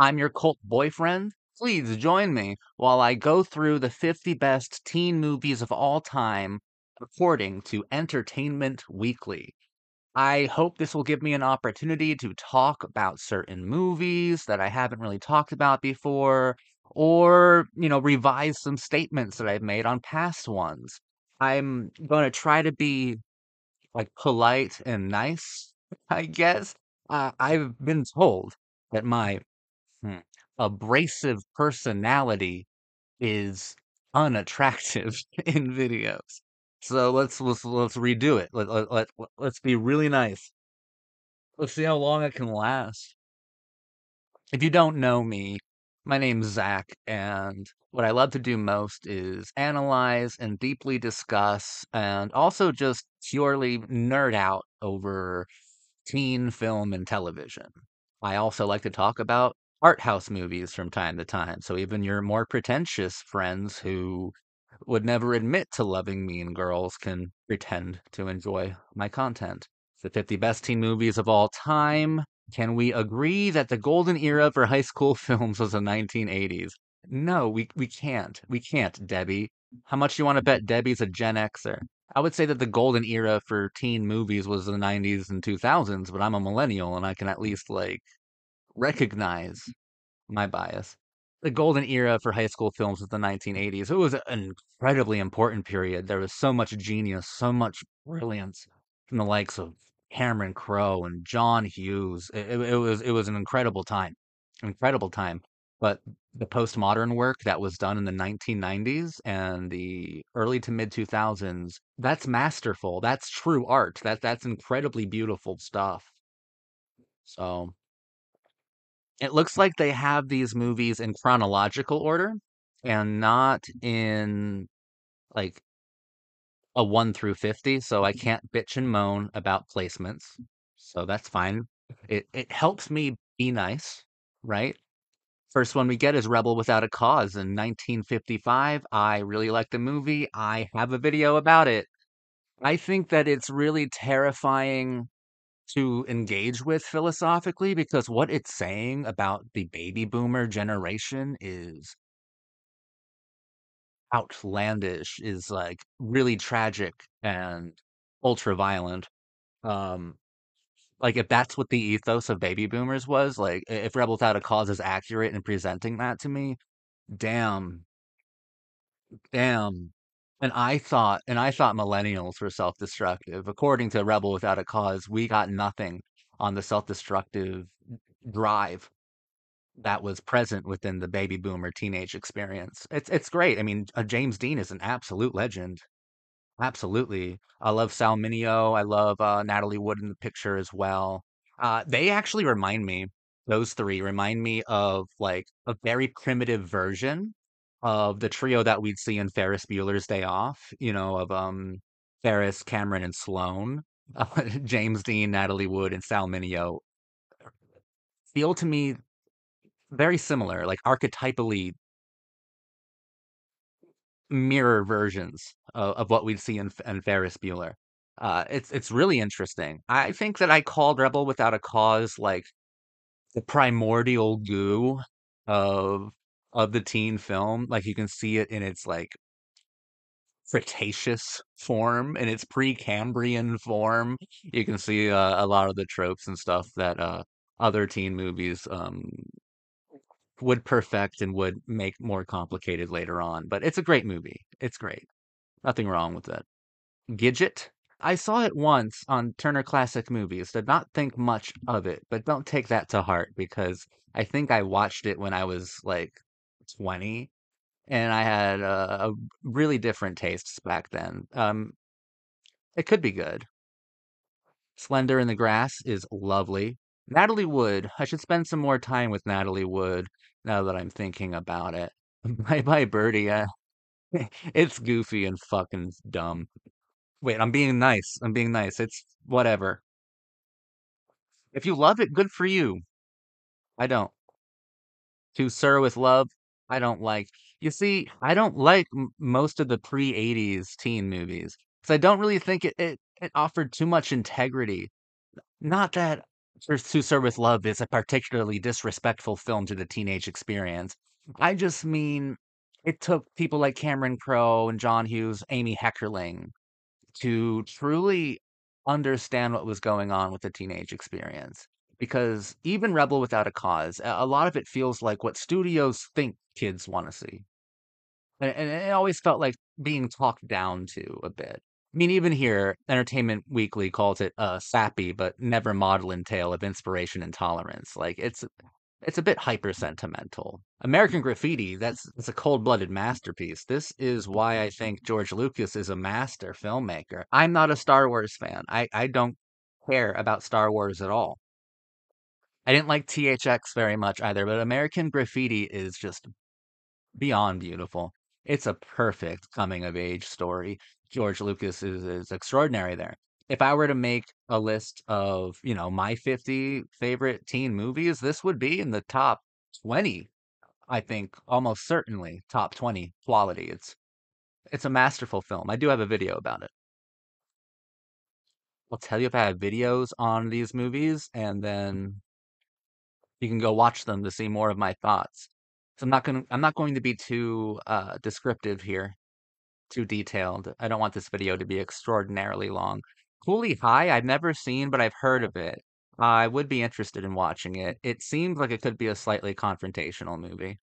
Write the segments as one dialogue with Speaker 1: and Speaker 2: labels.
Speaker 1: I'm your cult boyfriend. Please join me while I go through the 50 best teen movies of all time, according to Entertainment Weekly. I hope this will give me an opportunity to talk about certain movies that I haven't really talked about before, or, revise some statements that I've made on past ones. I'm going to try to be like polite and nice, I guess. I've been told that my Hmm. abrasive personality is unattractive in videos. So let's redo it. Let's be really nice. Let's see how long it can last. If you don't know me, my name's Zach, and what I love to do most is analyze and deeply discuss, and also just purely nerd out over teen film and television. I also like to talk about art house movies from time to time. So even your more pretentious friends who would never admit to loving Mean Girls can pretend to enjoy my content. The 50 best teen movies of all time. Can we agree that the golden era for high school films was the 1980s? No, we can't. We can't, Debbie. How much do you want to bet Debbie's a Gen Xer? I would say that the golden era for teen movies was the 90s and 2000s, but I'm a millennial and I can at least recognize my bias. The golden era for high school films was the 1980s. It was an incredibly important period. There was so much genius, so much brilliance from the likes of Cameron Crowe and John Hughes. It was an incredible time. But the postmodern work that was done in the 1990s and the early to mid 2000s, that's masterful. That's true art. That's incredibly beautiful stuff. So it looks like they have these movies in chronological order and not in like a 1 through 50, so I can't bitch and moan about placements. So that's fine. It helps me be nice, right? First one we get is Rebel Without a Cause in 1955. I really like the movie. I have a video about it. I think that it's really terrifying to engage with philosophically because what it's saying about the baby boomer generation is outlandish, is like really tragic and ultra violent. Um, like if that's what the ethos of baby boomers was, like if Rebel Without a Cause is accurate in presenting that to me, damn, damn. And I thought millennials were self-destructive. According to Rebel Without a Cause, we got nothing on the self-destructive drive that was present within the baby boomer teenage experience. It's great. I mean, James Dean is an absolute legend. Absolutely. I love Sal Mineo. I love Natalie Wood in the picture as well. They actually remind me, those three remind me of like a very primitive version of the trio that we'd see in Ferris Bueller's Day Off, of Ferris, Cameron, and Sloane. James Dean, Natalie Wood, and Sal Mineo feel to me very similar, like archetypally mirror versions of what we'd see in Ferris Bueller. It's really interesting. I think that I called Rebel Without a Cause like the primordial goo of of the teen film. Like you can see it in its like Cretaceous form, in its Precambrian form. You can see a lot of the tropes and stuff that other teen movies would perfect and would make more complicated later on. But it's a great movie. It's great. Nothing wrong with it. Gidget. I saw it once on Turner Classic Movies. Did not think much of it, but don't take that to heart because I think I watched it when I was like 20 and I had a really different tastes back then. It could be good. Slender in the Grass is lovely. Natalie Wood. I should spend some more time with Natalie Wood now that I'm thinking about it. Bye Bye Birdie. It's goofy and fucking dumb. Wait, I'm being nice. I'm being nice. It's whatever. If you love it, good for you. I don't. To Sir with Love, I don't like. You see, I don't like most of the pre-80s teen movies because I don't really think it offered too much integrity. Not that. To Serve with Love is a particularly disrespectful film to the teenage experience. I just mean it took people like Cameron Crowe and John Hughes, Amy Heckerling to truly understand what was going on with the teenage experience. Because even Rebel Without a Cause, a lot of it feels like what studios think kids want to see. And it always felt like being talked down to a bit. I mean, even here, Entertainment Weekly calls it a sappy but never maudlin tale of inspiration and tolerance. Like it's a bit hyper sentimental. American Graffiti, it's a cold-blooded masterpiece. This is why I think George Lucas is a master filmmaker. I'm not a Star Wars fan. I don't care about Star Wars at all. I didn't like THX very much either, but American Graffiti is just beyond beautiful. It's a perfect coming of age story. George Lucas is extraordinary there. If I were to make a list of, my 50 favorite teen movies, this would be in the top 20. I think almost certainly top 20 quality. It's a masterful film. I do have a video about it. I'll tell you if I have videos on these movies, and then you can go watch them to see more of my thoughts. So I'm not going to be too descriptive here, too detailed. I don't want this video to be extraordinarily long. Cooley High, I've never seen, but I've heard of it. I would be interested in watching it. It seems like it could be a slightly confrontational movie.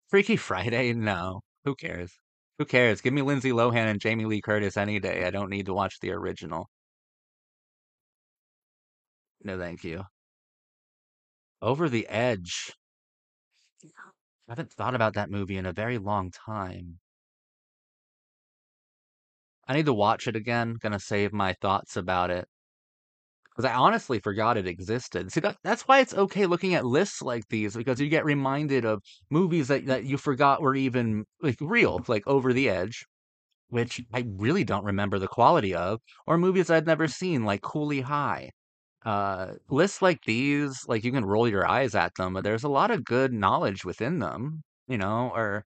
Speaker 1: Freaky Friday? No. Who cares? Who cares? Give me Lindsay Lohan and Jamie Lee Curtis any day. I don't need to watch the original. No, thank you. Over the Edge. I haven't thought about that movie in a very long time. I need to watch it again. Gonna save my thoughts about it. Because I honestly forgot it existed. See, that's why it's okay looking at lists like these, because you get reminded of movies that you forgot were even like real, like Over the Edge, which I really don't remember the quality of, or movies I've never seen, like Cooley High. Lists like these, like you can roll your eyes at them, but there's a lot of good knowledge within them, or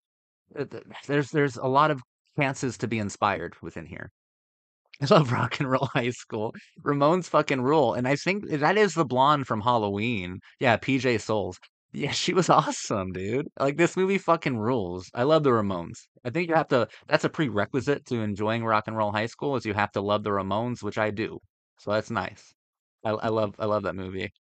Speaker 1: there's a lot of chances to be inspired within here. I love Rock and Roll High School. Ramones fucking rule. And I think that is the blonde from Halloween. Yeah, PJ Souls. Yeah, she was awesome, dude. Like this movie fucking rules. I love the Ramones. I think that's a prerequisite to enjoying Rock and Roll High School is you have to love the Ramones, which I do. So that's nice. I love that movie.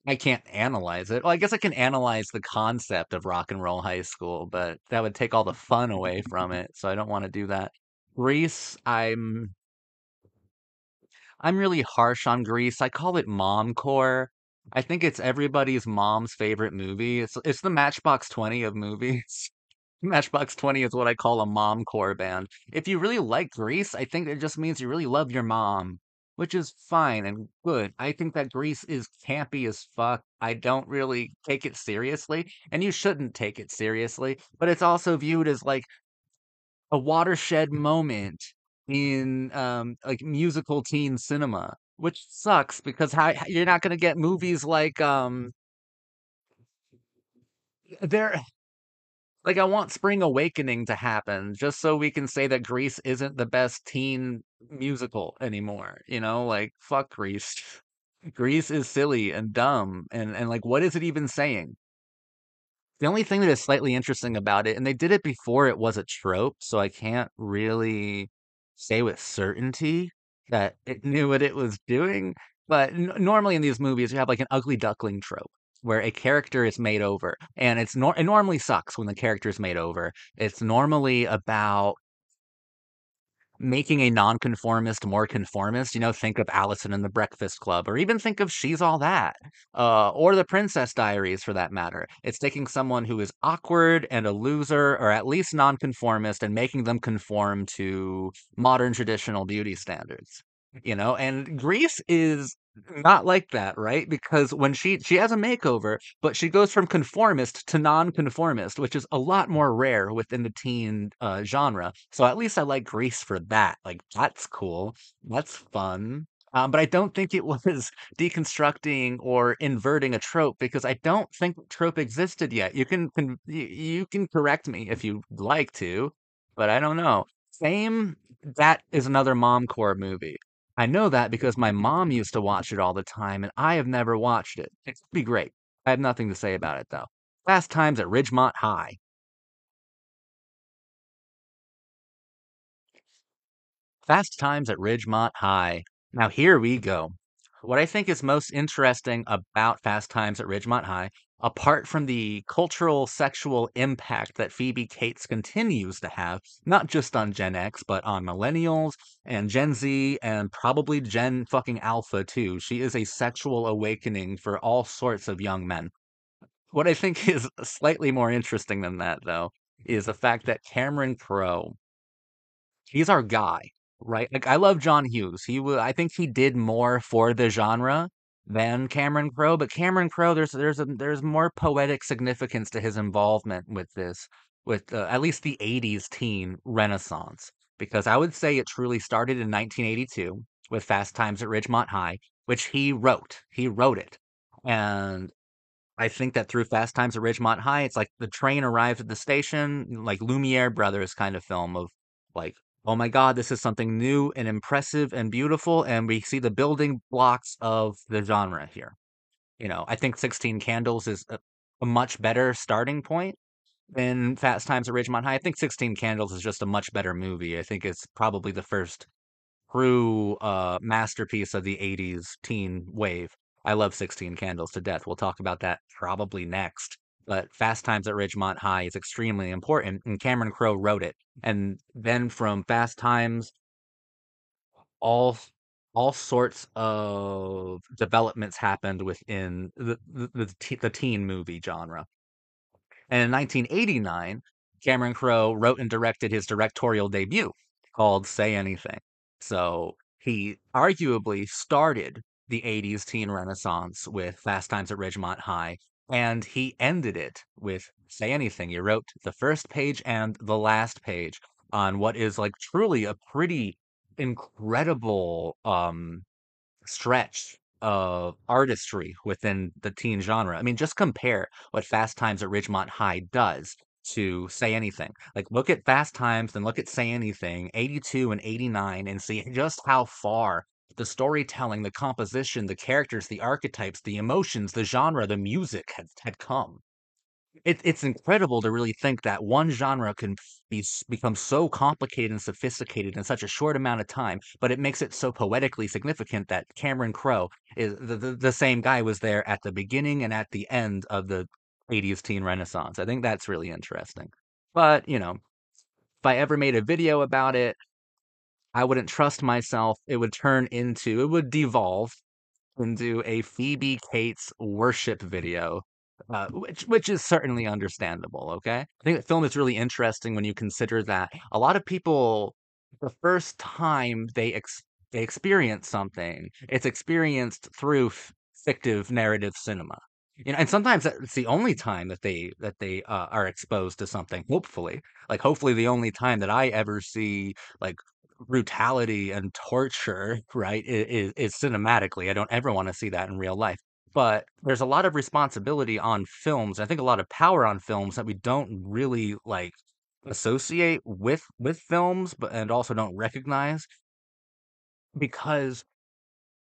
Speaker 1: I can't analyze it. Well, I guess I can analyze the concept of Rock and Roll High School, but that would take all the fun away from it. So I don't want to do that. Grease, I'm really harsh on Grease. I call it momcore. I think it's everybody's mom's favorite movie. It's the Matchbox 20 of movies. Matchbox 20 is what I call a momcore band. If you really like Grease, I think it just means you really love your mom, which is fine and good. I think that Grease is campy as fuck. I don't really take it seriously, and you shouldn't take it seriously, but it's also viewed as like a watershed moment in like musical teen cinema, which sucks because how you're not gonna get movies like there like I want Spring Awakening to happen just so we can say that Grease isn't the best teen musical anymore, like fuck Grease. Grease is silly and dumb and like what is it even saying? The only thing that is slightly interesting about it, and they did it before it was a trope, so I can't really say with certainty that it knew what it was doing. But normally in these movies, you have like an ugly duckling trope where a character is made over, and it normally sucks when the character is made over. It's normally about making a nonconformist more conformist. Think of Allison and the Breakfast Club, or even think of She's All That, or The Princess Diaries for that matter. It's taking someone who is awkward and a loser, or at least nonconformist, and making them conform to modern traditional beauty standards. And Grease is not like that, right? Because when she has a makeover, but she goes from conformist to non-conformist, which is a lot more rare within the teen genre. So at least I like Grease for that. Like that's cool. That's fun. But I don't think it was deconstructing or inverting a trope because I don't think the trope existed yet. You can correct me if you'd like to, but I don't know. Same. That is another momcore movie. I know that because my mom used to watch it all the time, and I have never watched it. It could be great. I have nothing to say about it, though. Fast Times at Ridgemont High. Fast Times at Ridgemont High. Now, here we go. What I think is most interesting about Fast Times at Ridgemont High, apart from the cultural sexual impact that Phoebe Cates continues to have, not just on Gen X, but on millennials and Gen Z and probably Gen fucking Alpha too. She is a sexual awakening for all sorts of young men. What I think is slightly more interesting than that, though, is the fact that Cameron Crowe, he's our guy, right? Like I love John Hughes. I think he did more for the genre than Cameron Crowe, but Cameron Crowe, there's more poetic significance to his involvement with this, with at least the '80s teen renaissance, because I would say it truly started in 1982 with Fast Times at Ridgemont High, which he wrote. He wrote it, and I think that through Fast Times at Ridgemont High, it's like the train arrived at the station, like Lumiere Brothers kind of film of like, oh my God, this is something new and impressive and beautiful, and we see the building blocks of the genre here. I think 16 Candles is a much better starting point than Fast Times at Ridgemont High. I think 16 Candles is just a much better movie. I think it's probably the first true masterpiece of the '80s teen wave. I love 16 Candles to death. We'll talk about that probably next. But Fast Times at Ridgemont High is extremely important, and Cameron Crowe wrote it. And then from Fast Times, all all sorts of developments happened within the teen movie genre. And in 1989, Cameron Crowe wrote and directed his directorial debut called Say Anything. So he arguably started the '80s teen renaissance with Fast Times at Ridgemont High, and he ended it with Say Anything. He wrote the first page and the last page on what is like truly a pretty incredible stretch of artistry within the teen genre. I mean, just compare what Fast Times at Ridgemont High does to Say Anything. Like, look at Fast Times, then look at Say Anything, 82 and 89, and see just how far the storytelling, the composition, the characters, the archetypes, the emotions, the genre, the music had come. It's incredible to really think that one genre can become so complicated and sophisticated in such a short amount of time, but it makes it so poetically significant that Cameron Crowe is the same guy was there at the beginning and at the end of the '80s teen renaissance. I think that's really interesting. But, if I ever made a video about it, I wouldn't trust myself. It would devolve into a Phoebe Cates worship video, which is certainly understandable. Okay, I think the film is really interesting when you consider that a lot of people, the first time they experience something, it's experienced through fictive narrative cinema. And sometimes it's the only time that they are exposed to something. Hopefully, the only time that I ever see like brutality and torture, right, is cinematically. I don't ever want to see that in real life. But there's a lot of responsibility on films. I think a lot of power on films that we don't really like associate with films, but and also don't recognize because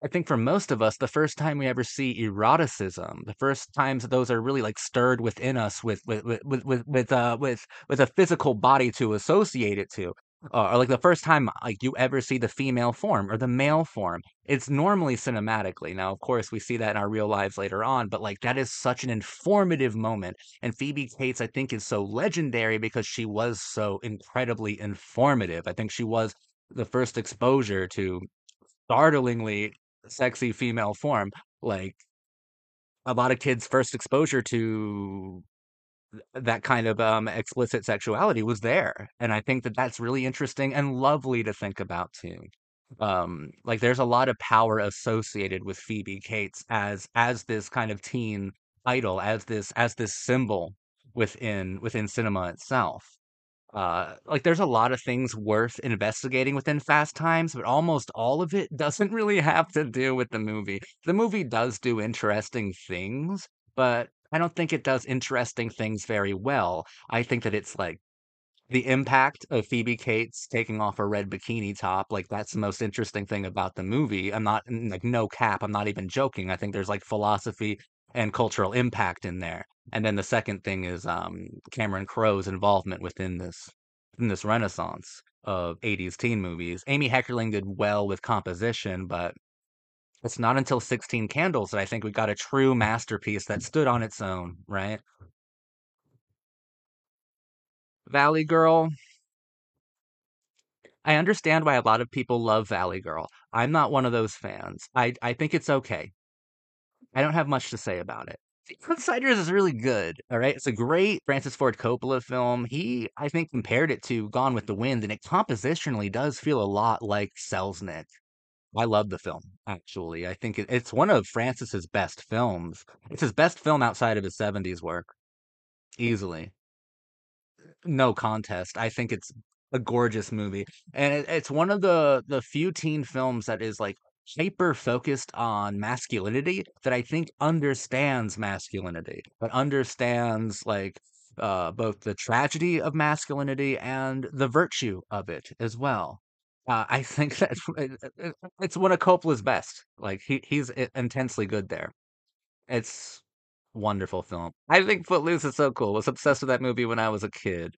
Speaker 1: I think for most of us, the first time we ever see eroticism, the first times those are really like stirred within us with a physical body to associate it to, or like the first time like you ever see the female form or the male form, it's normally cinematically. Now, of course, we see that in our real lives later on, but like that is such an informative moment. And Phoebe Cates, I think, is so legendary because she was so incredibly informative. I think she was the first exposure to startlingly sexy female form. Like a lot of kids' first exposure to that kind of explicit sexuality was there, and I think that that's really interesting and lovely to think about too. Like there's a lot of power associated with Phoebe Cates as this kind of teen idol, as this symbol within cinema itself. Like there's a lot of things worth investigating within Fast Times, but almost all of it doesn't really have to do with the movie. The movie does do interesting things, but I don't think it does interesting things very well. I think that it's like The impact of Phoebe Cates taking off a red bikini top, like that's the most interesting thing about the movie. I'm not like no cap, I'm not even joking. I think there's like philosophy and cultural impact in there. And then the second thing is Cameron Crowe's involvement within this renaissance of 80s teen movies. Amy Heckerling did well with composition, but it's not until 16 Candles that I think we got a true masterpiece that stood on its own, right? Valley Girl, I understand why a lot of people love Valley Girl. I'm not one of those fans. I think it's okay. I don't have much to say about it. The Outsiders is really good. All right, it's a great Francis Ford Coppola film. He, I think, compared it to Gone with the Wind, and it compositionally does feel a lot like Selznick. I love the film, actually. I think it's one of Francis's best films. It's his best film outside of his 70s work, easily. No contest. I think it's a gorgeous movie, and it's one of the few teen films that is like hyper focused on masculinity that I think understands masculinity, but understands like both the tragedy of masculinity and the virtue of it as well. I think that it's one of Coppola's best. Like he's intensely good there. It's wonderful film. I think Footloose is so cool. Was obsessed with that movie when I was a kid.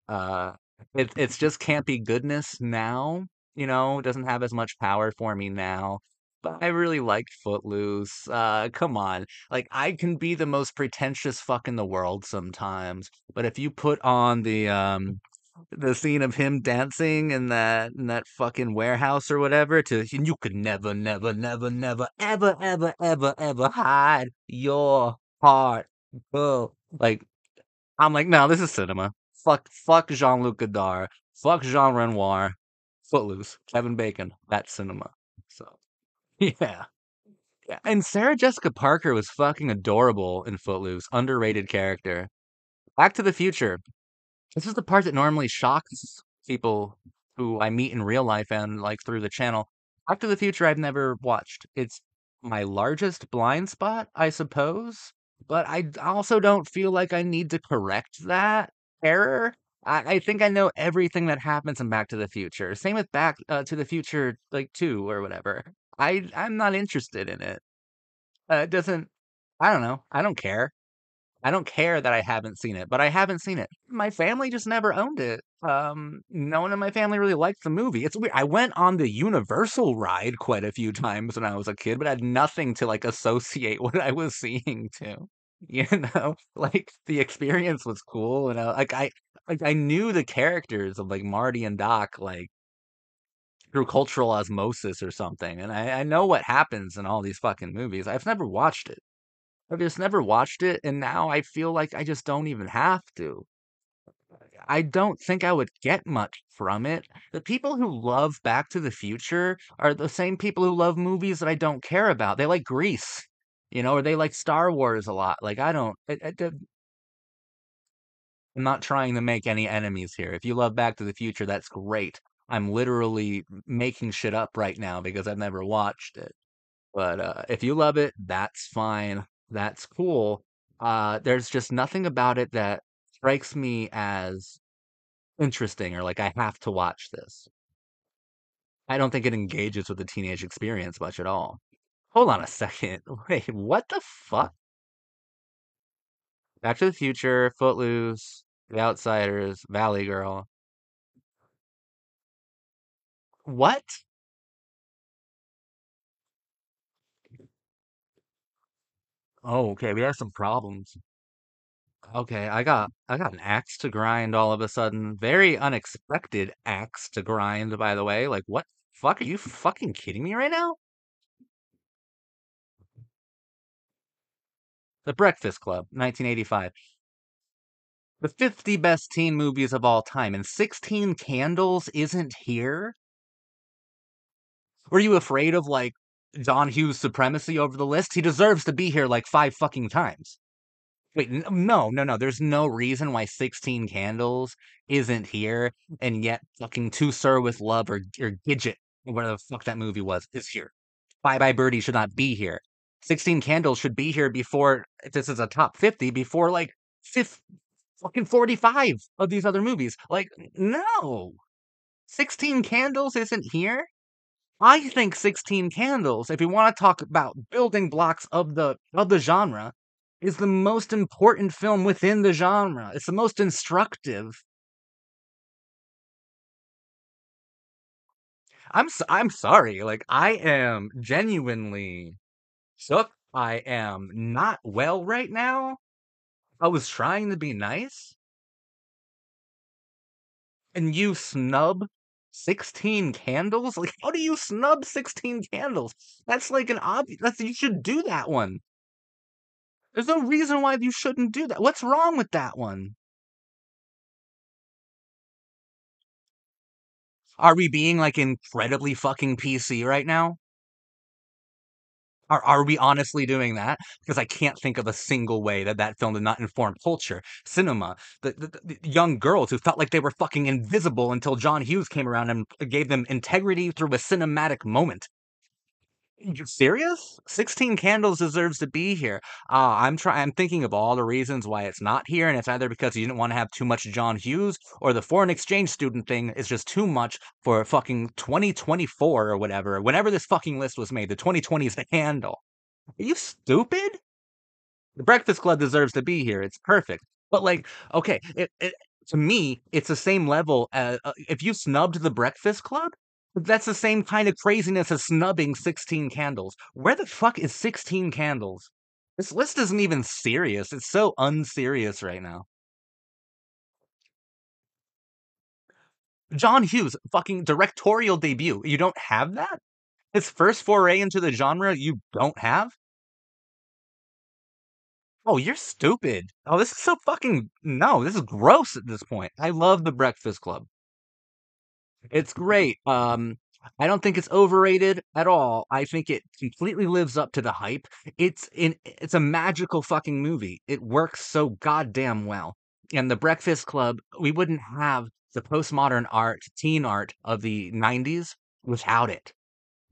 Speaker 1: It's just campy goodness now. You know, doesn't have as much power for me now. But I really liked Footloose. Come on. Like I can be the most pretentious fuck in the world sometimes, but if you put on the scene of him dancing in that fucking warehouse or whatever to you could never ever hide your heart, girl. Like I'm like no, this is cinema. Fuck Jean-Luc Godard, fuck Jean Renoir. Footloose, Kevin Bacon, that's cinema. So yeah. Yeah, and Sarah Jessica Parker was fucking adorable in Footloose, underrated character. Back to the Future. This is the part that normally shocks people who I meet in real life and like through the channel. Back to the Future, I've never watched. It's my largest blind spot, I suppose, but I also don't feel like I need to correct that error. I think I know everything that happens in Back to the Future. Same with Back to the Future, like 2 or whatever. I'm not interested in it. It doesn't. I don't know. I don't care. I don't care that I haven't seen it, but I haven't seen it. My family just never owned it. No one in my family really liked the movie. It's weird. I went on the Universal ride quite a few times when I was a kid, but I had nothing to like associate what I was seeing to. You know, like the experience was cool, and I knew the characters of like Marty and Doc like through cultural osmosis or something, and I know what happens in all these fucking movies. I've never watched it. I've just never watched it, and now I feel like I just don't even have to. I don't think I would get much from it. The people who love Back to the Future are the same people who love movies that I don't care about. They like Grease, you know, or they like Star Wars a lot. Like I don't. I'm not trying to make any enemies here. If you love Back to the Future, that's great. I'm literally making shit up right now because I've never watched it. But if you love it, that's fine. That's cool. There's just nothing about it that strikes me as interesting or like I have to watch this. I don't think it engages with the teenage experience much at all. Hold on a second. Wait, what the fuck? Back to the Future, Footloose, The Outsiders, Valley Girl. What? Oh, okay, we have some problems. Okay, I got an axe to grind all of a sudden. Very unexpected axe to grind, by the way. Like, what fuck? Are you fucking kidding me right now? The Breakfast Club, 1985. The 50 best teen movies of all time, and 16 Candles isn't here? Were you afraid of, like, John Hughes' supremacy over the list? He deserves to be here, like, 5 fucking times. Wait, no. There's no reason why 16 Candles isn't here, and yet fucking To Sir with Love or Gidget, or whatever the fuck that movie was, is here. Bye Bye Birdie should not be here. 16 Candles should be here before, if this is a top 50, before like fifth. fucking 45 of these other movies. Like, no. 16 Candles isn't here. I think 16 Candles, if you want to talk about building blocks of the genre, is the most important film within the genre. It's the most instructive. I'm sorry. Like I am genuinely shook. I am not well right now. I was trying to be nice, and you snub 16 Candles? Like how do you snub 16 Candles? That's like an obvious that's you should do that one. There's no reason why you shouldn't do that. What's wrong with that one? Are we being like incredibly fucking PC right now? Are we honestly doing that? Because I can't think of a single way that that film did not inform culture, cinema, the young girls who felt like they were fucking invisible until John Hughes came around and gave them integrity through a cinematic moment. You serious? 16 Candles deserves to be here. I'm thinking of all the reasons why it's not here, and it's either because you didn't want to have too much John Hughes, or the foreign exchange student thing is just too much for fucking 2024 or whatever. Whenever this fucking list was made, the 2020 is the handle. Are you stupid? The Breakfast Club deserves to be here. It's perfect. But like, okay, to me, it's the same level as if you snubbed the Breakfast Club, that's the same kind of craziness as snubbing 16 Candles. Where the fuck is 16 Candles? This list isn't even serious. It's so unserious right now. John Hughes, fucking directorial debut. You don't have that? His first foray into the genre, you don't have? Oh, you're stupid. Oh, this is so fucking no, this is gross at this point. I love The Breakfast Club. It's great. I don't think it's overrated at all. I think it completely lives up to the hype. It's a magical fucking movie. It works so goddamn well. And The Breakfast Club, we wouldn't have the postmodern art, teen art of the 90s without it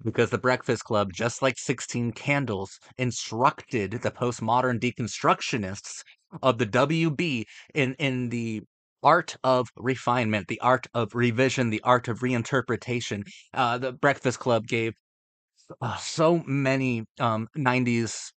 Speaker 1: because the Breakfast Club, just like 16 Candles, instructed the postmodern deconstructionists of the WB in the art of refinement, the art of revision, the art of reinterpretation. The Breakfast Club gave so many 90s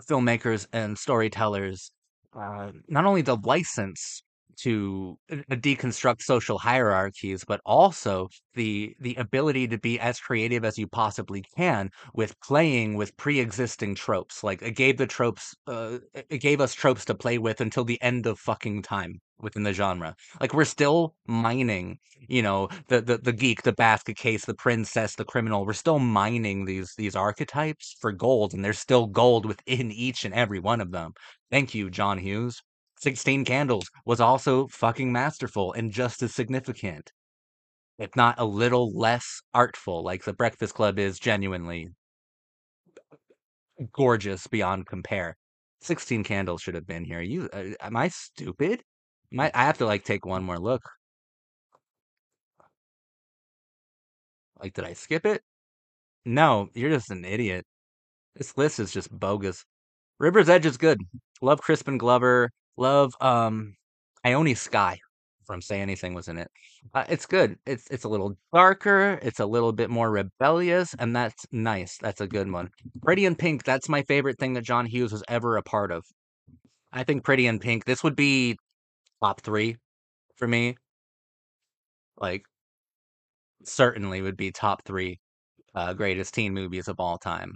Speaker 1: filmmakers and storytellers not only the license to deconstruct social hierarchies, but also the ability to be as creative as you possibly can with playing with pre-existing tropes. Like it gave us tropes to play with until the end of fucking time within the genre. Like we're still mining, the geek, the basket case, the princess, the criminal. We're still mining these archetypes for gold, and there's still gold within each and every one of them. Thank you, John Hughes. 16 Candles was also fucking masterful and just as significant, if not a little less artful, like The Breakfast Club is genuinely gorgeous beyond compare. 16 Candles should have been here. Am I stupid? I have to like take one more look. Like, did I skip it? No, you're just an idiot. This list is just bogus. River's Edge is good. Love Crispin Glover. Love Ione Sky from Say Anything was in it. It's good. It's a little darker. It's a little bit more rebellious, and that's nice. That's a good one. Pretty in Pink. That's my favorite thing that John Hughes was ever a part of. I think Pretty in Pink. This would be top three for me. Like certainly would be top three greatest teen movies of all time.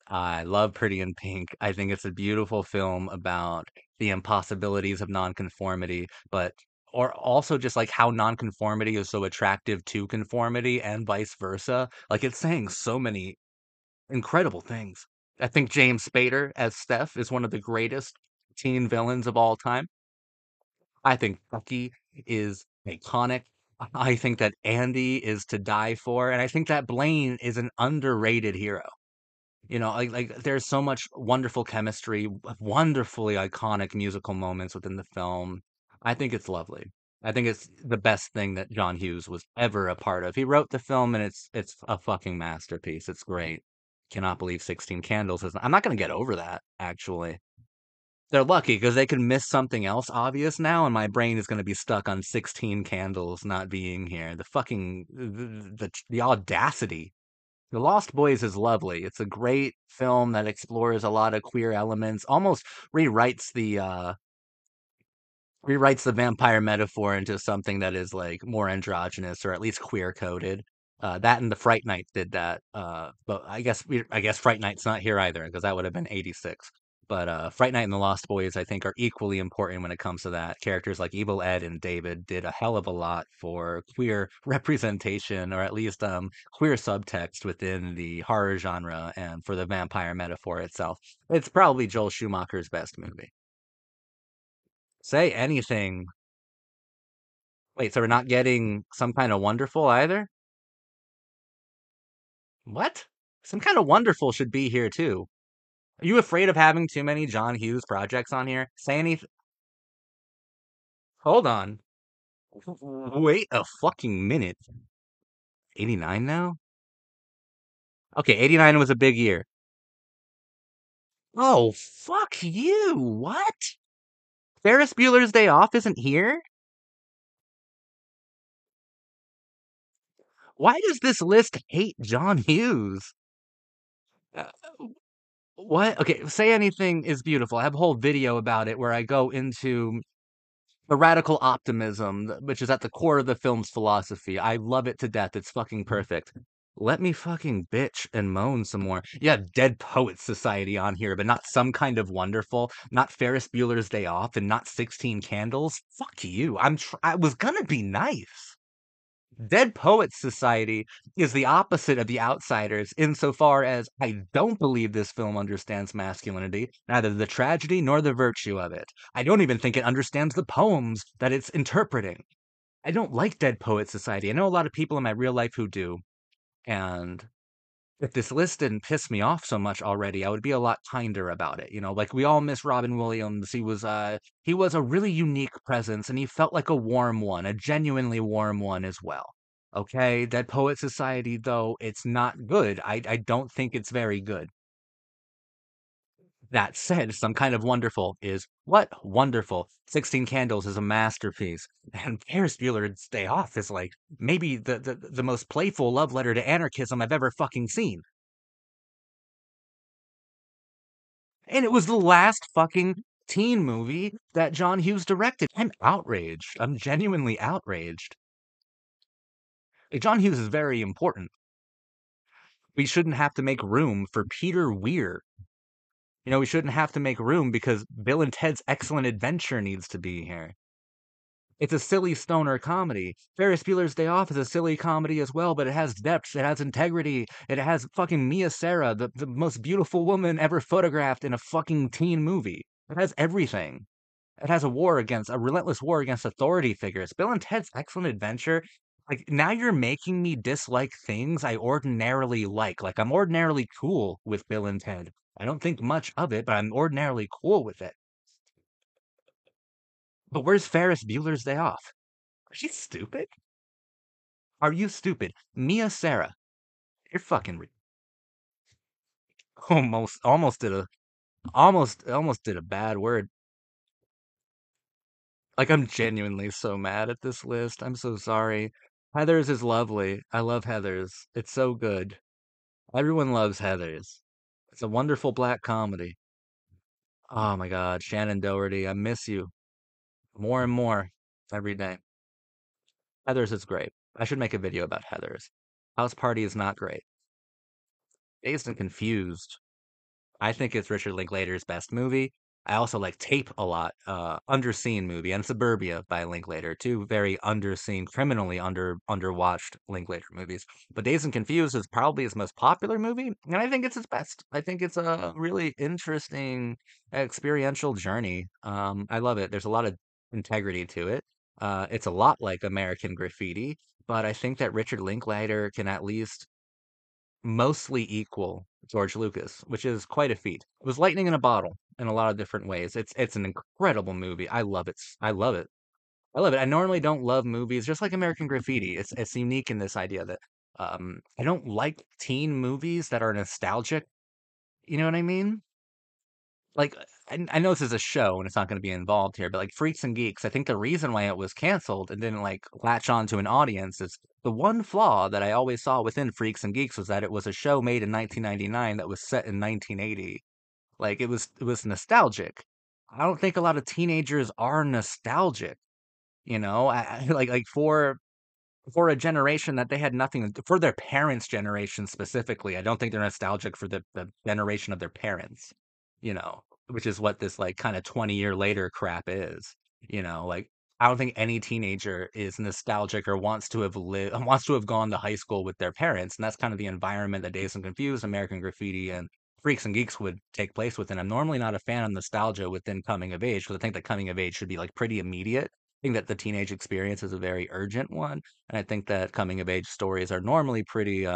Speaker 1: I love Pretty in Pink. I think it's a beautiful film about the impossibilities of nonconformity, but or also just like how nonconformity is so attractive to conformity and vice versa. Like it's saying so many incredible things. I think James Spader as Steph is one of the greatest teen villains of all time. I think Bucky is iconic. I think that Andy is to die for, and I think that Blaine is an underrated hero. Like there's so much wonderful chemistry, wonderfully iconic musical moments within the film. I think it's lovely. I think it's the best thing that John Hughes was ever a part of. He wrote the film and it's a fucking masterpiece. It's great. Cannot believe 16 Candles is I'm not gonna get over that, actually. They're lucky because they could miss something else obvious now, and my brain is going to be stuck on 16 Candles not being here. The fucking the audacity. The Lost Boys is lovely. It's a great film that explores a lot of queer elements, almost rewrites the uh rewrites the vampire metaphor into something that is like more androgynous or at least queer coded. That and the Fright Night did that. But I guess Fright Night's not here either because that would have been 86. But Fright Night and the Lost Boys I think are equally important when it comes to that. Characters like Evil Ed and David did a hell of a lot for queer representation or at least queer subtext within the horror genre and for the vampire metaphor itself. It's probably Joel Schumacher's best movie. Say anything. Wait, so we're not getting Some Kind of Wonderful either? What? Some Kind of Wonderful should be here too. Are you afraid of having too many John Hughes projects on here? Say anything. Hold on. Wait a fucking minute. 89 now? Okay, 89 was a big year. Oh, fuck you. What? Ferris Bueller's Day Off isn't here? Why does this list hate John Hughes? Uh, what? Okay, Say Anything is beautiful. I have a whole video about it where I go into the radical optimism, which is at the core of the film's philosophy. I love it to death. It's fucking perfect. Let me fucking bitch and moan some more. You have Dead Poets Society on here, but not Some Kind of Wonderful, not Ferris Bueller's Day Off, and not 16 Candles. Fuck you. I was gonna be nice. Dead Poets Society is the opposite of The Outsiders insofar as I don't believe this film understands masculinity, neither the tragedy nor the virtue of it. I don't even think it understands the poems that it's interpreting. I don't like Dead Poets Society. I know a lot of people in my real life who do, and if this list didn't piss me off so much already, I would be a lot kinder about it. Like we all miss Robin Williams. He was a really unique presence and he felt like a warm one, a genuinely warm one as well. Okay, Dead Poet Society though, it's not good. I don't think it's very good. That said, Some Kind of Wonderful is what? Wonderful. 16 Candles is a masterpiece. And Ferris Bueller's Day Off is like maybe the most playful love letter to anarchism I've ever fucking seen. And it was the last fucking teen movie that John Hughes directed. I'm outraged. I'm genuinely outraged. Like, John Hughes is very important. We shouldn't have to make room for Peter Weir. We shouldn't have to make room because Bill and Ted's Excellent Adventure needs to be here. It's a silly stoner comedy. Ferris Bueller's Day Off is a silly comedy as well, but it has depth, it has integrity, it has fucking Mia Sara, the most beautiful woman ever photographed in a fucking teen movie. It has everything. It has a relentless war against authority figures. Bill and Ted's Excellent Adventure. Like now you're making me dislike things I ordinarily like. Like I'm ordinarily cool with Bill and Ted. I don't think much of it, but I'm ordinarily cool with it. But where's Ferris Bueller's Day Off? Are you stupid? Are you stupid? Mia Sara, you're fucking almost did a bad word. Like I'm genuinely so mad at this list. I'm so sorry. Heathers is lovely. I love Heathers. It's so good. Everyone loves Heathers. It's a wonderful black comedy. Oh my God, Shannon Doherty, I miss you more and more every day. Heathers is great. I should make a video about Heathers. House Party is not great. Dazed and Confused. I think it's Richard Linklater's best movie. I also like Tape a lot. Underseen movie and Suburbia by Linklater, two very underseen, criminally underwatched Linklater movies. But Dazed and Confused is probably his most popular movie, and I think it's his best. I think it's a really interesting experiential journey. I love it. There's a lot of integrity to it. It's a lot like American Graffiti, but I think that Richard Linklater can at least mostly equal George Lucas, which is quite a feat. It was lightning in a bottle in a lot of different ways. It's an incredible movie. I love it. I love it. I love it. I normally don't love movies, just like American Graffiti. It's unique in this idea that I don't like teen movies that are nostalgic. You know what I mean? Like I know this is a show and it's not going to be involved here, but like Freaks and Geeks, I think the reason why it was canceled and didn't like latch on to an audience is the one flaw that I always saw within Freaks and Geeks was that it was a show made in 1999 that was set in 1980. Like it was nostalgic. I don't think a lot of teenagers are nostalgic, you know? Like for a generation that they had nothing for their parents' generation specifically. I don't think they're nostalgic for the generation of their parents, you know, which is what this like kind of 20-year later crap is, you know, like I don't think any teenager is nostalgic or wants to have lived wants to have gone to high school with their parents. And that's kind of the environment that Dazed and Confused, American Graffiti, and Freaks and Geeks would take place within. I'm normally not a fan of nostalgia within coming of age because I think that coming of age should be like pretty immediate. I think that the teenage experience is a very urgent one, and I think that coming of age stories are normally pretty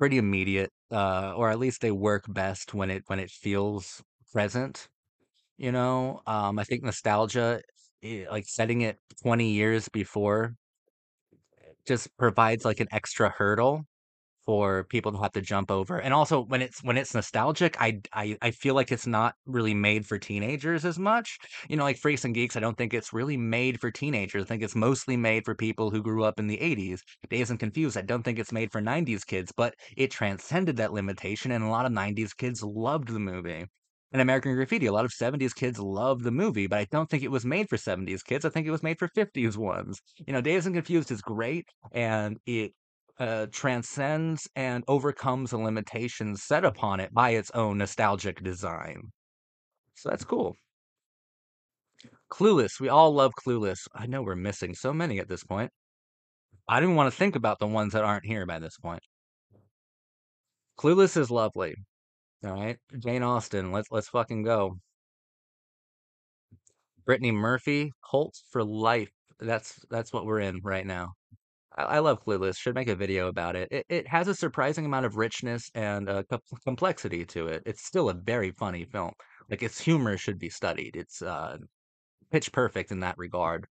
Speaker 1: immediate, or at least they work best when it feels present, you know? I think nostalgia, like setting it 20 years before just provides like an extra hurdle for people to have to jump over. And also when it's nostalgic, I feel like it's not really made for teenagers as much. You know, like Freaks and Geeks, I don't think it's really made for teenagers. I think it's mostly made for people who grew up in the 80s. Dazed and Confused, I don't think it's made for 90s kids, but it transcended that limitation and a lot of 90s kids loved the movie. And American Graffiti, a lot of 70s kids loved the movie, but I don't think it was made for 70s kids. I think it was made for 50s ones. You know, Dazed and Confused is great and it transcends and overcomes the limitations set upon it by its own nostalgic design. So that's cool. Clueless. We all love Clueless. I know we're missing so many at this point. I don't even want to think about the ones that aren't here by this point. Clueless is lovely. All right. Jane Austen. Let's fucking go. Brittany Murphy. Cult for life. That's what we're in right now. I love Clueless. Should make a video about it. It has a surprising amount of richness and complexity to it. It's still a very funny film. Like its humor should be studied. It's pitch perfect in that regard.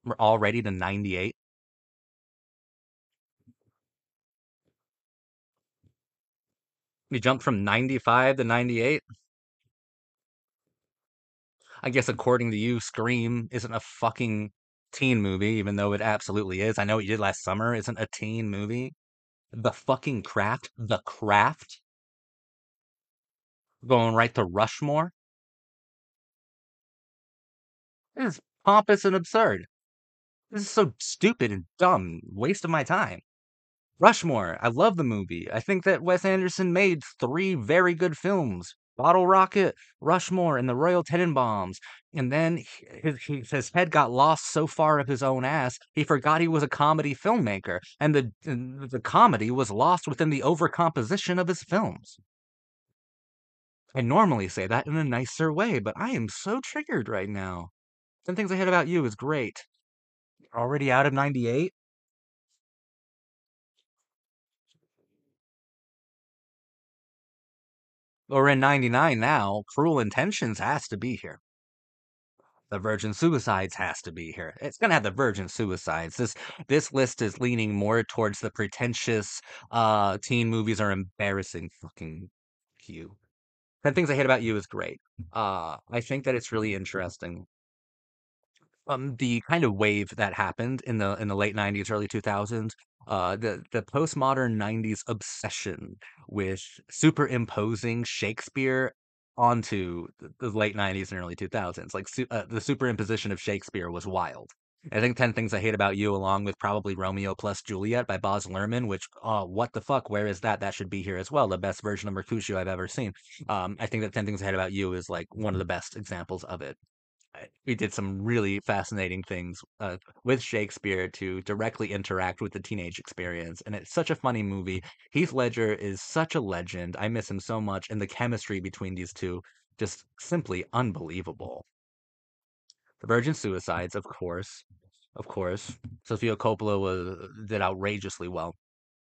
Speaker 1: We're already to 98. We jumped from 95 to 98. I guess according to you, Scream isn't a fucking teen movie, even though it absolutely is. I Know What You Did Last Summer isn't a teen movie. The fucking Craft, The Craft, going right to Rushmore. This is pompous and absurd. This is so stupid and dumb. Waste of my time. Rushmore. I love the movie. I think that Wes Anderson made three very good films. Bottle Rocket, Rushmore, and the Royal Tenenbaums. And then his head got lost so far up his own ass, he forgot he was a comedy filmmaker. And the comedy was lost within the overcomposition of his films. I normally say that in a nicer way, but I am so triggered right now. 10 Things I Hate About You is great. Already out of 98? We're in 99 now. Cruel Intentions has to be here. The Virgin Suicides has to be here. It's gonna have the Virgin Suicides. This list is leaning more towards the pretentious teen movies are embarrassing fucking you. 10 Things I Hate About You is great. I think that it's really interesting the kind of wave that happened in the late 90s, early 2000s, the postmodern 90s obsession with superimposing Shakespeare onto the late 90s and early 2000s. Like the superimposition of Shakespeare was wild. I think 10 Things I Hate About You, along with probably Romeo plus Juliet by Baz Luhrmann, which, what the fuck, where is that? That should be here as well. The best version of Mercutio I've ever seen. I think that 10 Things I Hate About You is like one of the best examples of it. We did some really fascinating things with Shakespeare to directly interact with the teenage experience. And it's such a funny movie. Heath Ledger is such a legend. I miss him so much. And the chemistry between these two, just simply unbelievable. The Virgin Suicides, of course. Of course. Sofia Coppola did outrageously well.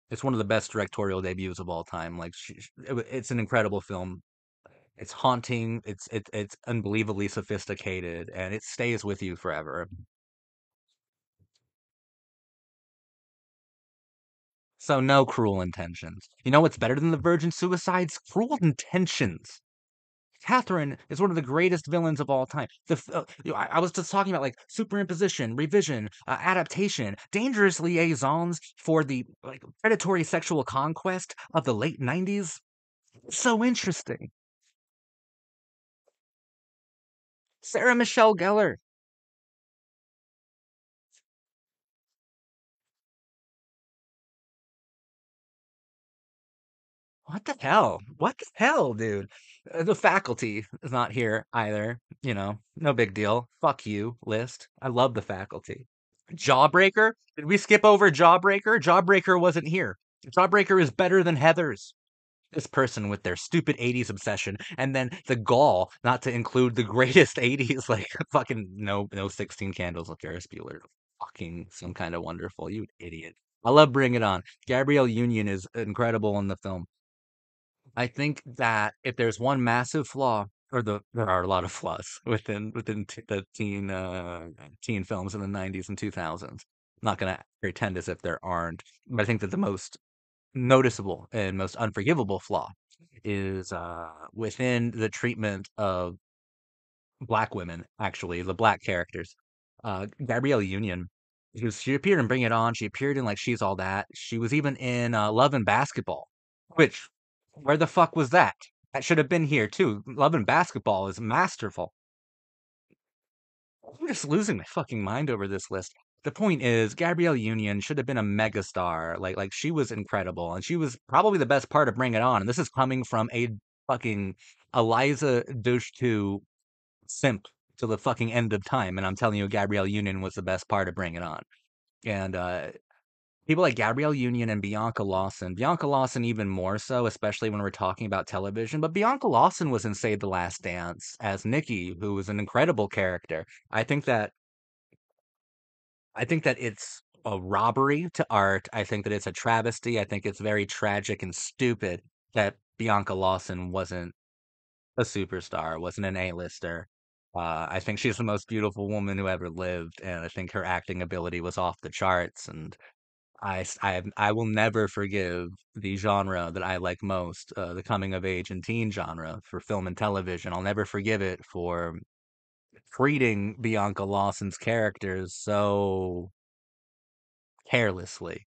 Speaker 1: It's one of the best directorial debuts of all time. Like, it's an incredible film. It's haunting. It's unbelievably sophisticated, and it stays with you forever. So no Cruel Intentions. You know what's better than the Virgin Suicides? Cruel Intentions. Catherine is one of the greatest villains of all time. I was just talking about like superimposition, revision, adaptation, dangerous liaisons for the like predatory sexual conquest of the late '90s. So interesting. Sarah Michelle Gellar. What the hell? What the hell, dude? The faculty is not here either. No big deal. Fuck you, list. I love the faculty. Jawbreaker? Did we skip over Jawbreaker? Jawbreaker wasn't here. Jawbreaker is better than Heathers. This person with their stupid '80s obsession, and then the gall not to include the greatest '80s, like fucking no 16 Candles with Ferris Bueller. Fucking some kind of wonderful, you idiot. I love Bring It On. Gabrielle Union is incredible in the film. I think that if there's one massive flaw, or there are a lot of flaws the teen films in the '90s and 2000s. I'm not gonna pretend as if there aren't, but I think that the most noticeable and most unforgivable flaw is within the treatment of black women. Actually, the black characters. Gabrielle Union. She appeared in Bring It On. She appeared in like She's All That. She was even in Love and Basketball, which where the fuck was that? That should have been here too. Love and Basketball is masterful. I'm just losing my fucking mind over this list. The point is, Gabrielle Union should have been a megastar. Like she was incredible, and she was probably the best part of Bring It On. And this is coming from a fucking Eliza Dushku simp to the fucking end of time. And I'm telling you, Gabrielle Union was the best part of Bring It On. And people like Gabrielle Union and Bianca Lawson. Bianca Lawson even more so, especially when we're talking about television. But Bianca Lawson was in Save the Last Dance as Nikki, who was an incredible character. I think that I think that it's a robbery to art. I think that it's a travesty. I think it's very tragic and stupid that Bianca Lawson wasn't a superstar, wasn't an A-lister. I think she's the most beautiful woman who ever lived, and I think her acting ability was off the charts. And I will never forgive the genre that I like most, the coming of age and teen genre for film and television. I'll never forgive it for treating Bianca Lawson's characters so carelessly.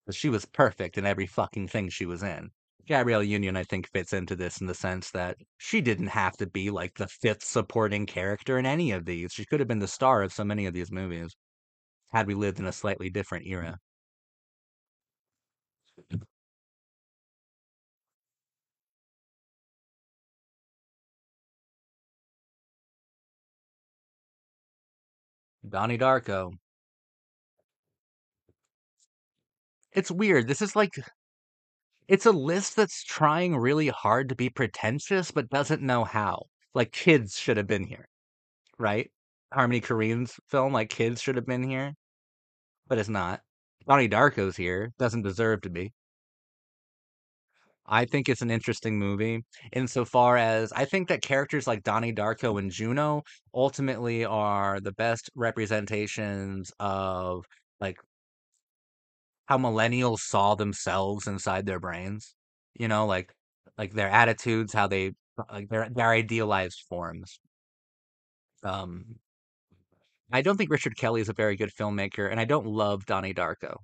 Speaker 1: 'Cause she was perfect in every fucking thing she was in. Gabrielle Union, I think, fits into this in the sense that she didn't have to be like the fifth supporting character in any of these. She could have been the star of so many of these movies had we lived in a slightly different era. Donnie Darko. It's weird. This is like it's a list that's trying really hard to be pretentious but doesn't know how. Like kids should have been here, right? Harmony Korine's film, like kids should have been here, but it's not. Donnie Darko's here, doesn't deserve to be. I think it's an interesting movie insofar as I think that characters like Donnie Darko and Juno ultimately are the best representations of like how millennials saw themselves inside their brains. Like their attitudes, how they like their idealized forms. Um, I don't think Richard Kelly is a very good filmmaker, and I don't love Donnie Darko.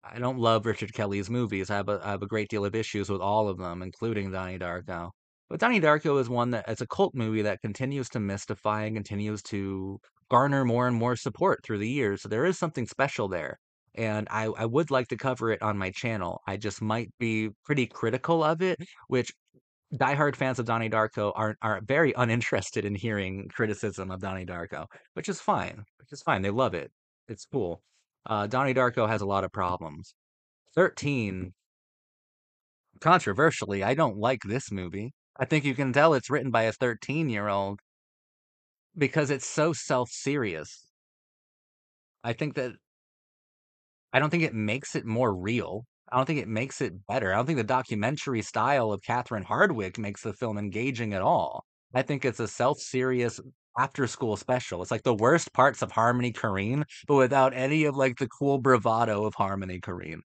Speaker 1: I don't love Richard Kelly's movies. I have a great deal of issues with all of them, including Donnie Darko. But Donnie Darko is one that it's a cult movie that continues to mystify and continues to garner more and more support through the years. So there is something special there. And I would like to cover it on my channel. I just might be pretty critical of it, which diehard fans of Donnie Darko are very uninterested in hearing criticism of Donnie Darko, which is fine. Which is fine. They love it. It's cool. Donnie Darko has a lot of problems. 13, controversially, I don't like this movie. I think you can tell it's written by a 13-year-old because it's so self-serious. I think that I don't think it makes it more real. I don't think it makes it better. I don't think the documentary style of Catherine Hardwicke makes the film engaging at all. I think it's a self-serious after-school special. It's like the worst parts of Harmony Korine, but without any of like the cool bravado of Harmony Korine.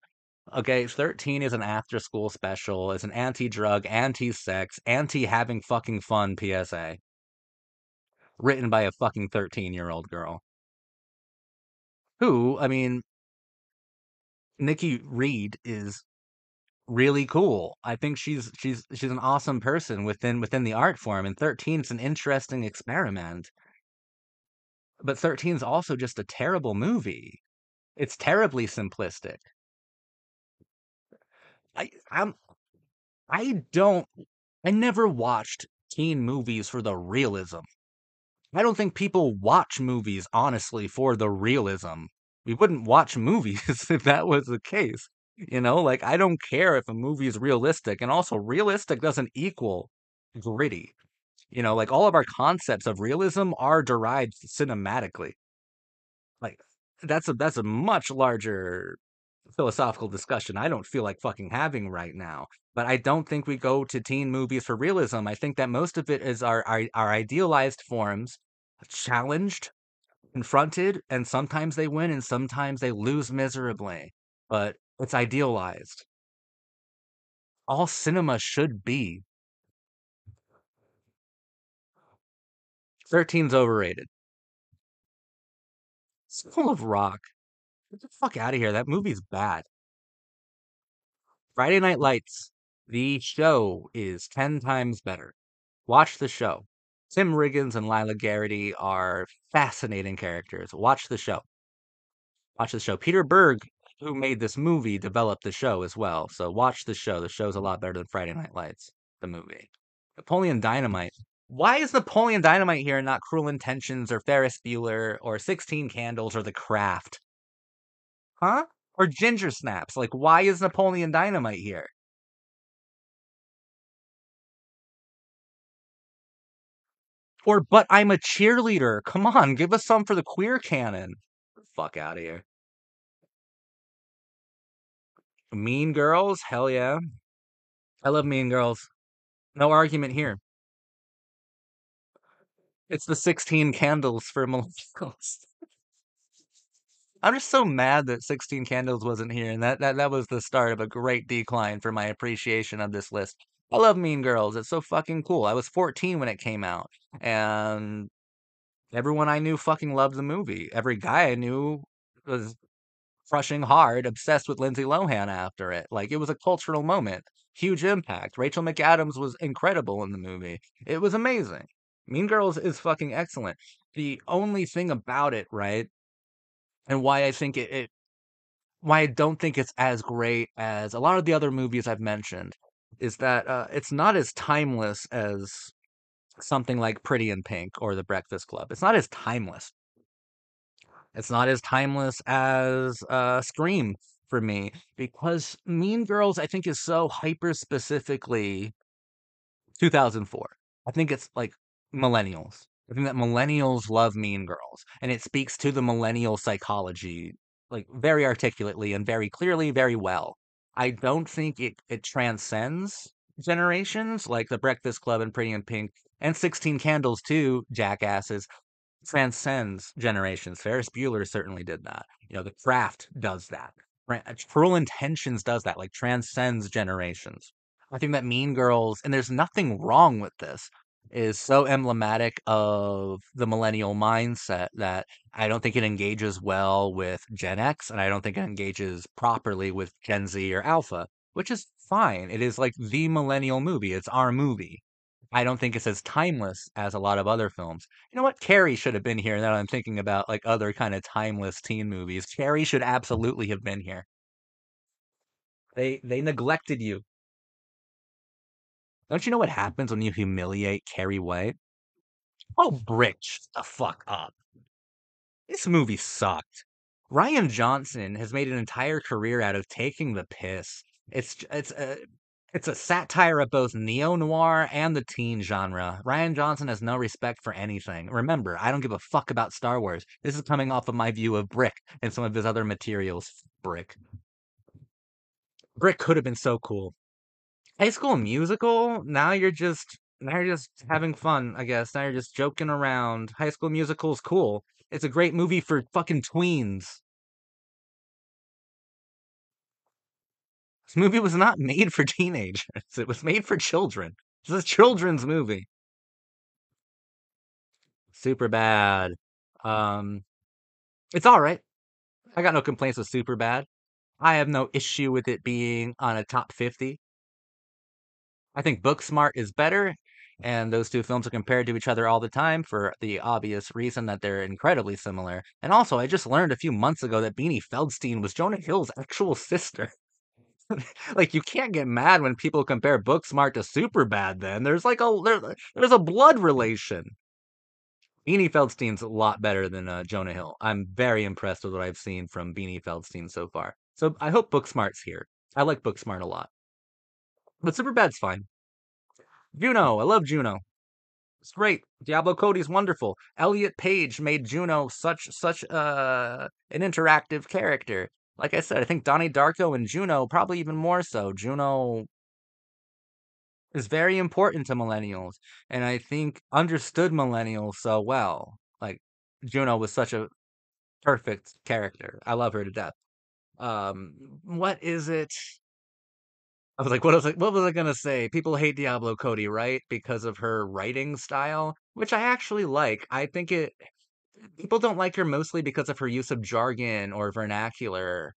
Speaker 1: Okay, 13 is an after school special. It's an anti-drug, anti-sex, anti-having fucking fun PSA. Written by a fucking 13-year-old girl. Who, I mean, Nikki Reed is really cool. I think she's an awesome person within the art form, and 13 is an interesting experiment. But 13 is also just a terrible movie. It's terribly simplistic. I I'm I don't I never watched teen movies for the realism. I don't think people watch movies honestly for the realism. We wouldn't watch movies if that was the case. Like I don't care if a movie is realistic, and also realistic doesn't equal gritty. Like all of our concepts of realism are derived cinematically. Like that's a much larger philosophical discussion I don't feel like fucking having right now. But I don't think we go to teen movies for realism. I think that most of it is our idealized forms challenged, confronted, and sometimes they win and sometimes they lose miserably. But it's idealized. All cinema should be. 13's overrated. School of Rock. Get the fuck out of here. That movie's bad. Friday Night Lights. The show is 10 times better. Watch the show. Tim Riggins and Lila Garrity are fascinating characters. Watch the show. Watch the show. Peter Berg, who made this movie, developed the show as well. So watch the show. The show's a lot better than Friday Night Lights, the movie. Napoleon Dynamite. Why is Napoleon Dynamite here and not Cruel Intentions or Ferris Bueller or 16 Candles or The Craft? Huh? Or Ginger Snaps? Like, why is Napoleon Dynamite here? Or But I'm a Cheerleader. Come on, give us some for the queer canon. Fuck out of here. Mean Girls? Hell yeah. I love Mean Girls. No argument here. It's the 16 Candles for millennials. I'm just so mad that 16 Candles wasn't here, and that was the start of a great decline for my appreciation of this list. I love Mean Girls. It's so fucking cool. I was 14 when it came out, and everyone I knew fucking loved the movie. Every guy I knew was crushing hard, obsessed with Lindsay Lohan after it. Like it was a cultural moment, huge impact. Rachel McAdams was incredible in the movie. It was amazing. Mean Girls is fucking excellent. The only thing about it, right, and why I think why I don't think it's as great as a lot of the other movies I've mentioned, is that it's not as timeless as something like Pretty in Pink or The Breakfast Club. It's not as timeless. It's not as timeless as Scream for me because Mean Girls I think is so hyper specifically 2004. I think it's like millennials. I think that millennials love Mean Girls and it speaks to the millennial psychology like very articulately and very clearly, very well. I don't think it transcends generations like The Breakfast Club and Pretty in Pink and 16 Candles too, jackasses transcends generations. Ferris Bueller certainly did that. The Craft does that. Cruel Intentions does that, like transcends generations. I think that Mean Girls, and there's nothing wrong with this, is so emblematic of the millennial mindset that I don't think it engages well with Gen X, and I don't think it engages properly with Gen Z or Alpha, which is fine. It is like the millennial movie. It's our movie. I don't think it's as timeless as a lot of other films. You know what? Carrie should have been here now that I'm thinking about like other kind of timeless teen movies. Carrie should absolutely have been here. They neglected you. Don't you know what happens when you humiliate Carrie White? Oh, Brick, shut the fuck up. This movie sucked. Ryan Johnson has made an entire career out of taking the piss. It's a satire of both neo-noir and the teen genre. Ryan Johnson has no respect for anything. Remember, I don't give a fuck about Star Wars. This is coming off of my view of Brick and some of his other materials. Brick. Brick could have been so cool. High School Musical, now you're just having fun, I guess. Now you're just joking around. High School Musical's cool. It's a great movie for fucking tweens. This movie was not made for teenagers. It was made for children. This is a children's movie. Super bad. Um, it's all right. I got no complaints with Super bad. I have no issue with it being on a top 50. I think Booksmart is better, and those two films are compared to each other all the time for the obvious reason that they're incredibly similar. And also, I just learned a few months ago that Beanie Feldstein was Jonah Hill's actual sister. Like, you can't get mad when people compare Booksmart to Superbad. Then there's a blood relation. Beanie Feldstein's a lot better than Jonah Hill. I'm very impressed with what I've seen from Beanie Feldstein so far. So I hope Booksmart's here. I like Booksmart a lot, but Superbad's fine. Juno, I love Juno. It's great. Diablo Cody's wonderful. Elliot Page made Juno such an interactive character. Like I said, I think Donnie Darko and Juno probably even more so. Juno is very important to millennials, and I think understood millennials so well. Like Juno was such a perfect character. I love her to death. What is it? I was like, what was I gonna say? People hate Diablo Cody, right? Because of her writing style, which I actually like. I think it people don't like her mostly because of her use of jargon or vernacular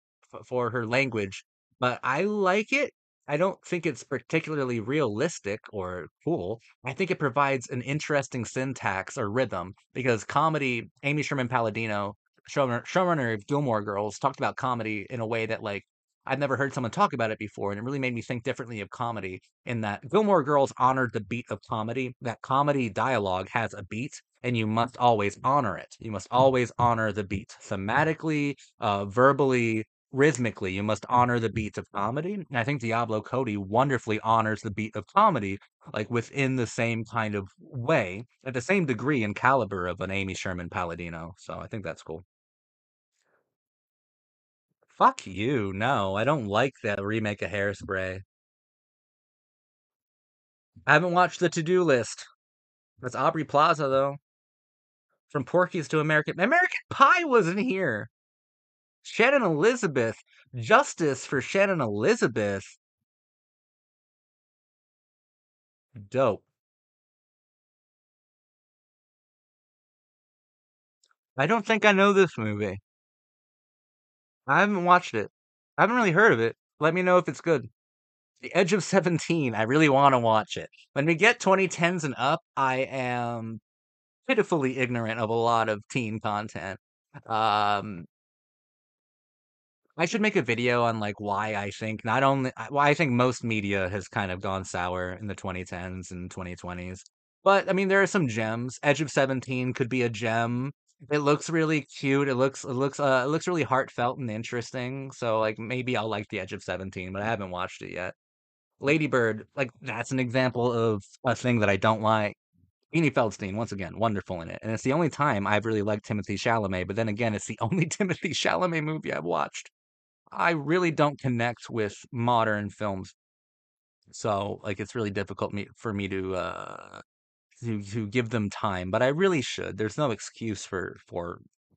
Speaker 1: for her language, but I like it. I don't think it's particularly realistic or cool. I think it provides an interesting syntax or rhythm because comedy, Amy Sherman Palladino, showrunner of Gilmore Girls, talked about comedy in a way that like I've never heard someone talk about it before, and it really made me think differently of comedy. In that Gilmore Girls honored the beat of comedy. That comedy dialogue has a beat, and you must always honor it. You must always honor the beat thematically, verbally, rhythmically. You must honor the beats of comedy. And I think Diablo Cody wonderfully honors the beat of comedy, like within the same kind of way, at the same degree and caliber of an Amy Sherman Palladino. So I think that's cool. Fuck you. No, I don't like that remake of Hairspray. I haven't watched the to-do list. That's Aubrey Plaza though. From Porky's to American Pie wasn't here. Shannon Elizabeth. Justice for Shannon Elizabeth. Dope. I don't think I know this movie. I haven't watched it. I haven't really heard of it. Let me know if it's good. The Edge of 17. I really want to watch it. When we get 2010s and up, I am pitifully ignorant of a lot of teen content. Um, I should make a video on like why I think not only why I think most media has kind of gone sour in the 2010s and 2020s. But I mean, there are some gems. Edge of 17 could be a gem. It looks really cute. It looks really heartfelt and interesting. So like maybe I'll like the Edge of 17, but I haven't watched it yet. Lady Bird, like that's an example of a thing that I don't like. Beanie Feldstein, once again, wonderful in it. And it's the only time I've really liked Timothy Chalamet, but then again, it's the only Timothy Chalamet movie I've watched. I really don't connect with modern films, so like it's really difficult for me to give them time, but I really should. There's no excuse for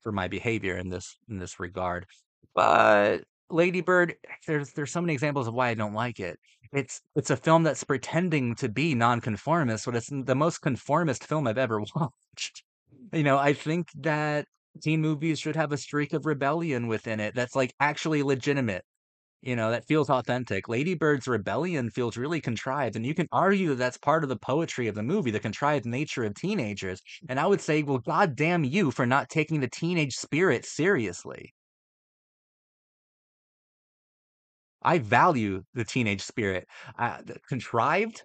Speaker 1: my behavior in this regard. But Lady Bird, there's so many examples of why I don't like it. It's a film that's pretending to be nonconformist, but it's the most conformist film I've ever watched. I think that teen movies should have a streak of rebellion within it that's like actually legitimate, that feels authentic. Lady Bird's rebellion feels really contrived, and you can argue that's part of the poetry of the movie, the contrived nature of teenagers. And I would say, well, goddamn you for not taking the teenage spirit seriously. I value the teenage spirit. Contrived,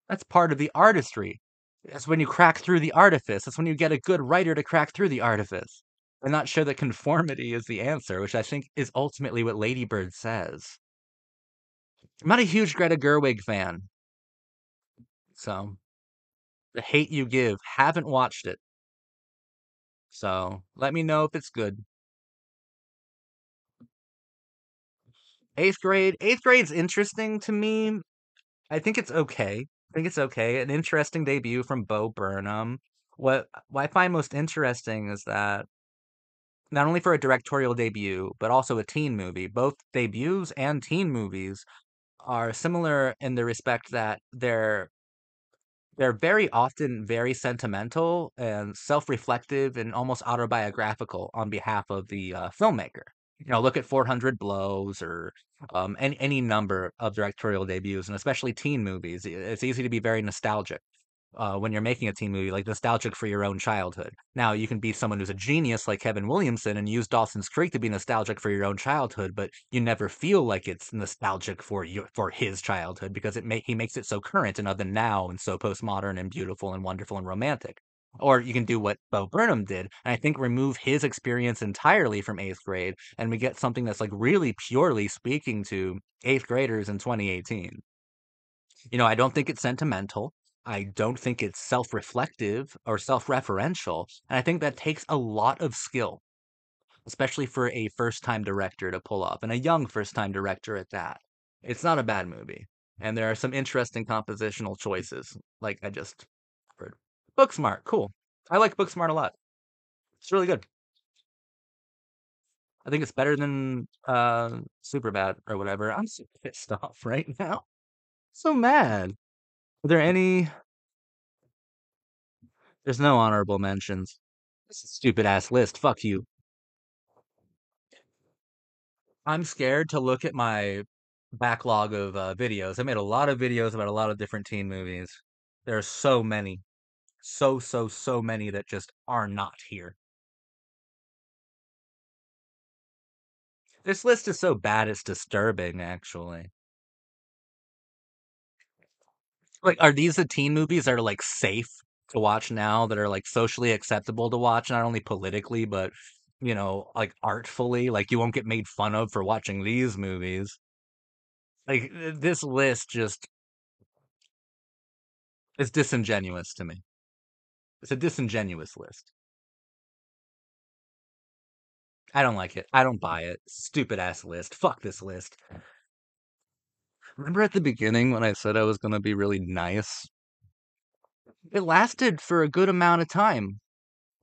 Speaker 1: that's part of the artistry. That's when you crack through the artifice. That's when you get a good writer to crack through the artifice. I'm not sure that conformity is the answer, which I think is ultimately what Lady Bird says. I'm not a huge Greta Gerwig fan, so The Hate You Give, haven't watched it. So let me know if it's good. Eighth grade. Eighth grade's interesting to me. I think it's okay. I think it's okay. An interesting debut from Bo Burnham. What I find most interesting is that not only for a directorial debut, but also a teen movie. Both debuts and teen movies are similar in the respect that they're very often very sentimental and self-reflective and almost autobiographical on behalf of the filmmaker. Look at 400 Blows or any number of directorial debuts, and especially teen movies. It's easy to be very nostalgic when you're making a teen movie, like nostalgic for your own childhood. Now, you can be someone who's a genius like Kevin Williamson and use Dawson's Creek to be nostalgic for your own childhood, but you never feel like it's nostalgic for his childhood because he makes it so current and of the now and so postmodern and beautiful and wonderful and romantic. Or you can do what Bo Burnham did, and I think remove his experience entirely from eighth grade, and we get something that's like really purely speaking to eighth graders in 2018. I don't think it's sentimental. I don't think it's self-reflective or self-referential. And I think that takes a lot of skill, especially for a first-time director to pull off, and a young first-time director at that. It's not a bad movie. And there are some interesting compositional choices, like I just heard. Booksmart, cool. I like Booksmart a lot. It's really good. I think it's better than Superbad or whatever. I'm so pissed off right now. So mad. Are there any There's no honorable mentions. This is a stupid ass list. Fuck you. I'm scared to look at my backlog of videos. I made a lot of videos about a lot of different teen movies. There are so many. So many that just are not here. This list is so bad it's disturbing, actually. Like, are these the teen movies that are like safe to watch now, that are like socially acceptable to watch, not only politically, but like artfully? Like you won't get made fun of for watching these movies. Like this list just is disingenuous to me. It's a disingenuous list. I don't like it. I don't buy it. Stupid ass list. Fuck this list. Remember at the beginning when I said I was going to be really nice? It lasted for a good amount of time,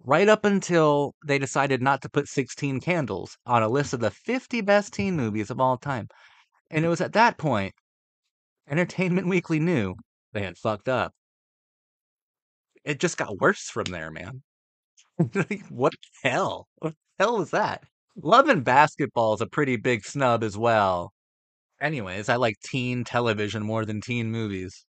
Speaker 1: right up until they decided not to put 16 Candles on a list of the 50 best teen movies of all time. And it was at that point Entertainment Weekly knew they had fucked up. It just got worse from there, man. Like, what the hell? What the hell was that? Love and Basketball is a pretty big snub as well. Anyways, I like teen television more than teen movies.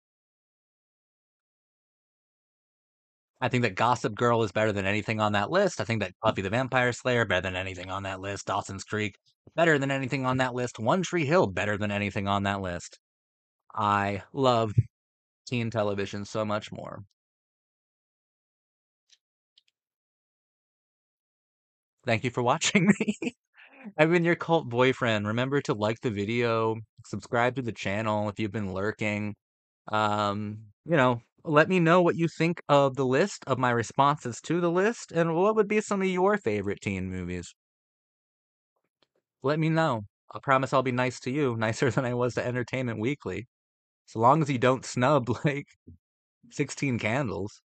Speaker 1: I think that Gossip Girl is better than anything on that list. I think that Buffy the Vampire Slayer better than anything on that list. Dawson's Creek better than anything on that list. One Tree Hill better than anything on that list. I love teen television so much more. Thank you for watching me. I've been your cult boyfriend. Remember to like the video, subscribe to the channel if you've been lurking. Let me know what you think of the list, of my responses to the list, and what would be some of your favorite teen movies. Let me know. I promise I'll be nice to you, nicer than I was to Entertainment Weekly. So long as you don't snub like 16 Candles.